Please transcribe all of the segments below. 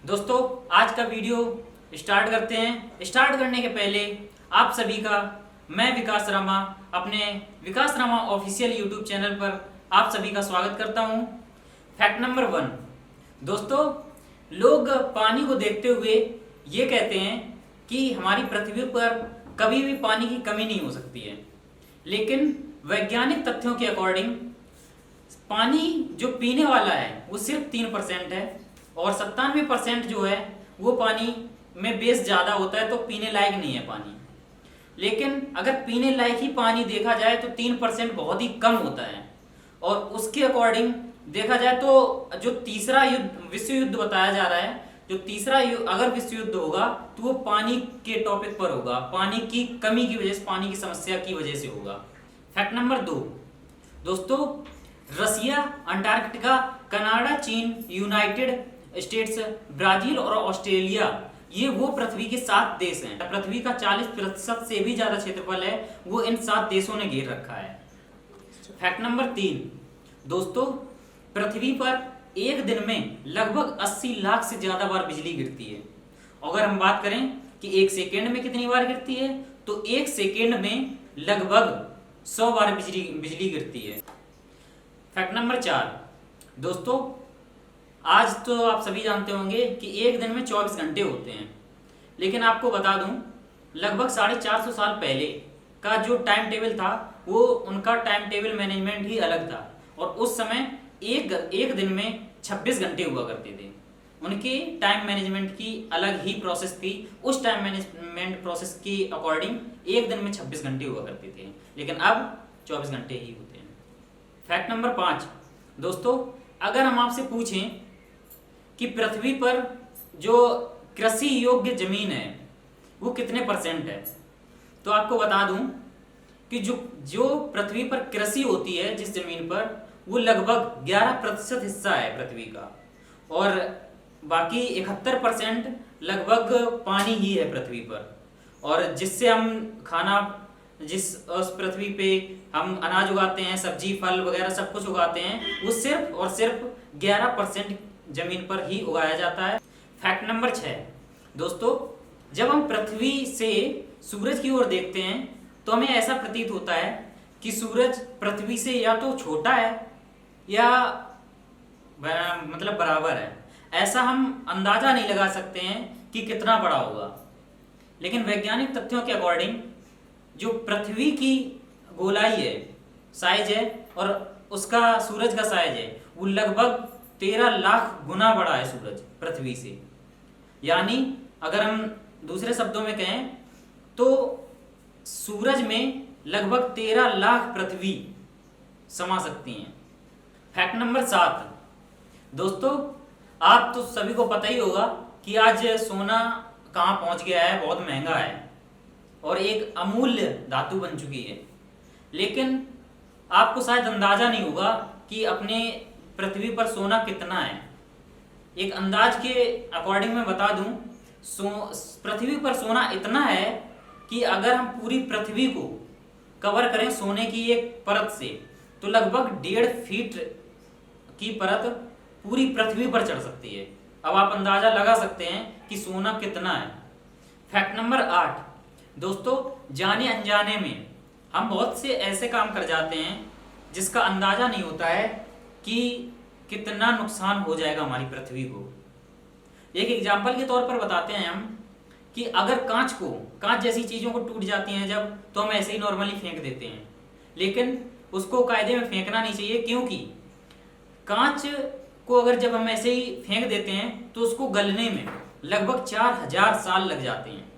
दोस्तों आज का वीडियो स्टार्ट करते हैं। स्टार्ट करने के पहले आप सभी का मैं विकास रामा अपने विकास रामा ऑफिशियल यूट्यूब चैनल पर आप सभी का स्वागत करता हूं। फैक्ट नंबर 1 दोस्तों, लोग पानी को देखते हुए ये कहते हैं कि हमारी पृथ्वी पर कभी भी पानी की कमी नहीं हो सकती है, लेकिन वैज्ञानिक तथ्यों के अकॉर्डिंग पानी जो पीने वाला है वो सिर्फ 3% है और 97% जो है वो पानी में बेस ज़्यादा होता है, तो पीने लायक नहीं है पानी। लेकिन अगर पीने लायक ही पानी देखा जाए तो 3% बहुत ही कम होता है। और उसके अकॉर्डिंग देखा जाए तो जो तीसरा युद्ध विश्व युद्ध बताया जा रहा है, जो तीसरा अगर विश्व युद्ध होगा तो वो पानी के टॉपिक पर होगा, पानी की कमी की वजह से, पानी की समस्या की वजह से होगा। फैक्ट नंबर 2 दोस्तों, रसिया, अंटार्कटिका, कनाडा, चीन, यूनाइटेड स्टेट्स, ब्राजील और ऑस्ट्रेलिया ये वो पृथ्वी के 7 देश हैं। पृथ्वी का 40% से भी ज्यादा क्षेत्रफल है वो इन 7 देशों ने घेर रखा है। फैक्ट नंबर 3 दोस्तों, पृथ्वी पर एक दिन में लगभग 80 लाख से ज्यादा बार बिजली गिरती है। अगर हम बात करें कि एक सेकेंड में कितनी बार गिरती है, तो एक सेकेंड में लगभग 100 बार बिजली गिरती है। फैक्ट नंबर 4 दोस्तों, आज तो आप सभी जानते होंगे कि एक दिन में 24 घंटे होते हैं, लेकिन आपको बता दूं लगभग 450 साल पहले का जो टाइम टेबल था वो उनका टाइम टेबल मैनेजमेंट ही अलग था और उस समय एक दिन में 26 घंटे हुआ करते थे। उनके टाइम मैनेजमेंट की अलग ही प्रोसेस थी। उस टाइम मैनेजमेंट प्रोसेस के अकॉर्डिंग एक दिन में 26 घंटे हुआ करते थे, लेकिन अब 24 घंटे ही होते हैं। फैक्ट नंबर 5 दोस्तों, अगर हम आपसे पूछें कि पृथ्वी पर जो कृषि योग्य जमीन है वो कितने % है, तो आपको बता दूं कि जो पृथ्वी पर कृषि होती है जिस जमीन पर, वो लगभग 11% हिस्सा है पृथ्वी का, और बाकी 71% लगभग पानी ही है पृथ्वी पर। और जिससे हम खाना, जिस उस पृथ्वी पे हम अनाज उगाते हैं, सब्जी फल वगैरह सब कुछ उगाते हैं, वो सिर्फ और सिर्फ 11% जमीन पर ही उगाया जाता है। फैक्ट नंबर 6 दोस्तों, जब हम पृथ्वी से सूरज की ओर देखते हैं तो हमें ऐसा प्रतीत होता है कि सूरज पृथ्वी से या तो छोटा है या मतलब बराबर है। ऐसा हम अंदाजा नहीं लगा सकते हैं कि कितना बड़ा होगा, लेकिन वैज्ञानिक तथ्यों के अकॉर्डिंग जो पृथ्वी की गोलाई है, साइज है, और उसका सूरज का साइज है वो लगभग 13 लाख गुना बड़ा है सूरज पृथ्वी से। यानी अगर हम दूसरे शब्दों में कहें तो सूरज में लगभग 13 लाख पृथ्वी समा सकती हैं। फैक्ट नंबर 7 दोस्तों, आप तो सभी को पता ही होगा कि आज सोना कहाँ पहुंच गया है, बहुत महंगा है और एक अमूल्य धातु बन चुकी है। लेकिन आपको शायद अंदाजा नहीं होगा कि अपने पृथ्वी पर सोना कितना है। एक अंदाज के अकॉर्डिंग मैं बता दूं, पृथ्वी पर सोना इतना है कि अगर हम पूरी पृथ्वी को कवर करें सोने की एक परत से, तो लगभग 1.5 फीट की परत पूरी पृथ्वी पर चढ़ सकती है। अब आप अंदाजा लगा सकते हैं कि सोना कितना है। फैक्ट नंबर 8 दोस्तों, जाने अनजाने में हम बहुत से ऐसे काम कर जाते हैं जिसका अंदाजा नहीं होता है कि कितना नुकसान हो जाएगा हमारी पृथ्वी को। एक एग्जाम्पल के तौर पर बताते हैं हम कि अगर कांच जैसी चीज़ों को टूट जाती हैं जब, तो हम ऐसे ही नॉर्मली फेंक देते हैं, लेकिन उसको कायदे में फेंकना नहीं चाहिए, क्योंकि कांच को अगर जब हम ऐसे ही फेंक देते हैं तो उसको गलने में लगभग 4000 साल लग जाते हैं।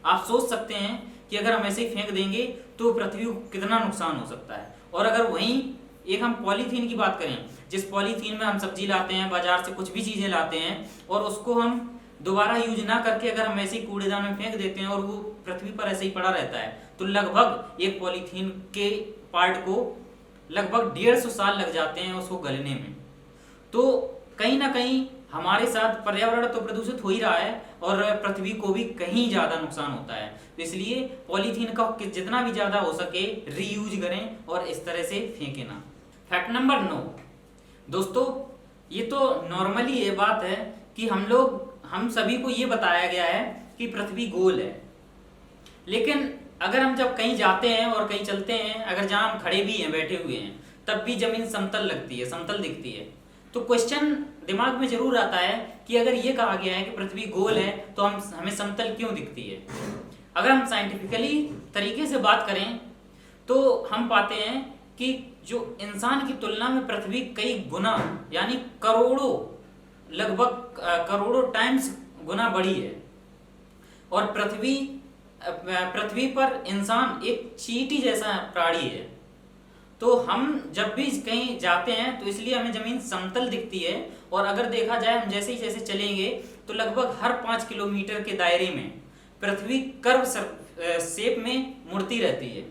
आप सोच सकते हैं कि अगर हम ऐसे ही फेंक देंगे तो पृथ्वी को कितना नुकसान हो सकता है। और अगर वहीं एक हम पॉलीथीन की बात करें, जिस पॉलीथीन में हम सब्जी लाते हैं, बाजार से कुछ भी चीजें लाते हैं, और उसको हम दोबारा यूज ना करके अगर हम ऐसे ही कूड़ेदान में फेंक देते हैं और वो पृथ्वी पर ऐसे ही पड़ा रहता है, तो लगभग एक पॉलीथीन के पार्ट को लगभग 150 साल लग जाते हैं उसको गलने में। तो कहीं ना कहीं हमारे साथ पर्यावरण तो प्रदूषित हो ही रहा है और पृथ्वी को भी कहीं ज्यादा नुकसान होता है। तो इसलिए पॉलीथीन का जितना भी ज्यादा हो सके रीयूज करें और इस तरह से फेंके ना। फैक्ट नंबर 9 दोस्तों, ये तो नॉर्मली ये बात है कि हम सभी को ये बताया गया है कि पृथ्वी गोल है, लेकिन अगर हम जब कहीं जाते हैं और कहीं चलते हैं, अगर जहाँ हम खड़े भी हैं, बैठे हुए हैं, तब भी जमीन समतल लगती है, समतल दिखती है। तो क्वेश्चन दिमाग में जरूर आता है कि अगर ये कहा गया है कि पृथ्वी गोल है तो हमें समतल क्यों दिखती है। अगर हम साइंटिफिकली तरीके से बात करें तो हम पाते हैं कि जो इंसान की तुलना में पृथ्वी कई गुना, यानी करोड़ों, लगभग करोड़ों टाइम्स गुना बड़ी है। और पृथ्वी पर इंसान एक चींटी जैसा प्राणी है। तो हम जब भी कहीं जाते हैं तो इसलिए हमें जमीन समतल दिखती है। और अगर देखा जाए, हम जैसे ही चलेंगे तो लगभग हर 5 किलोमीटर के दायरे में पृथ्वी कर्व शेप में मुड़ती रहती है,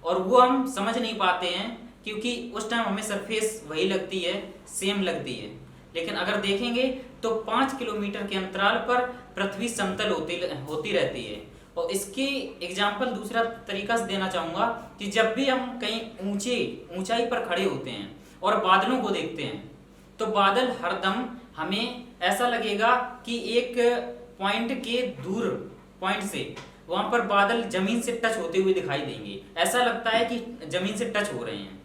और वो हम समझ नहीं पाते हैं क्योंकि उस टाइम हमें सरफेस वही लगती है, सेम लगती है। लेकिन अगर देखेंगे तो 5 किलोमीटर के अंतराल पर पृथ्वी समतल होती रहती है। और इसकी एग्जाम्पल दूसरा तरीका से देना चाहूँगा कि जब भी हम कहीं ऊंचाई पर खड़े होते हैं और बादलों को देखते हैं तो बादल हरदम हमें ऐसा लगेगा कि एक पॉइंट के दूर पॉइंट से वहां पर बादल जमीन से टच होते हुए दिखाई देंगे। ऐसा लगता है कि जमीन से टच हो रहे हैं।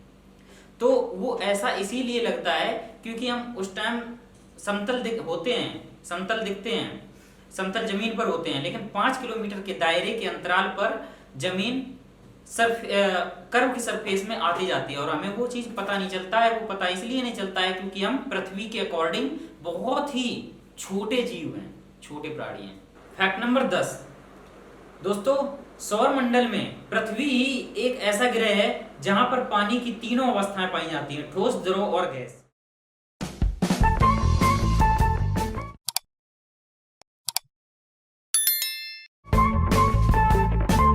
तो वो ऐसा इसीलिए लगता है क्योंकि हम उस टाइम समतल दिखते हैं, समतल जमीन पर होते हैं। लेकिन 5 किलोमीटर के दायरे के अंतराल पर जमीन कर्व की सरफेस में आती जाती है और हमें वो चीज पता नहीं चलता है। वो पता इसलिए नहीं चलता है क्योंकि हम पृथ्वी के अकॉर्डिंग बहुत ही छोटे जीव हैं, छोटे प्राणी हैं। फैक्ट नंबर 10 दोस्तों, सौर मंडल में पृथ्वी ही एक ऐसा ग्रह है जहां पर पानी की तीनों अवस्थाएं पाई जाती हैं, ठोस, द्रव और गैस।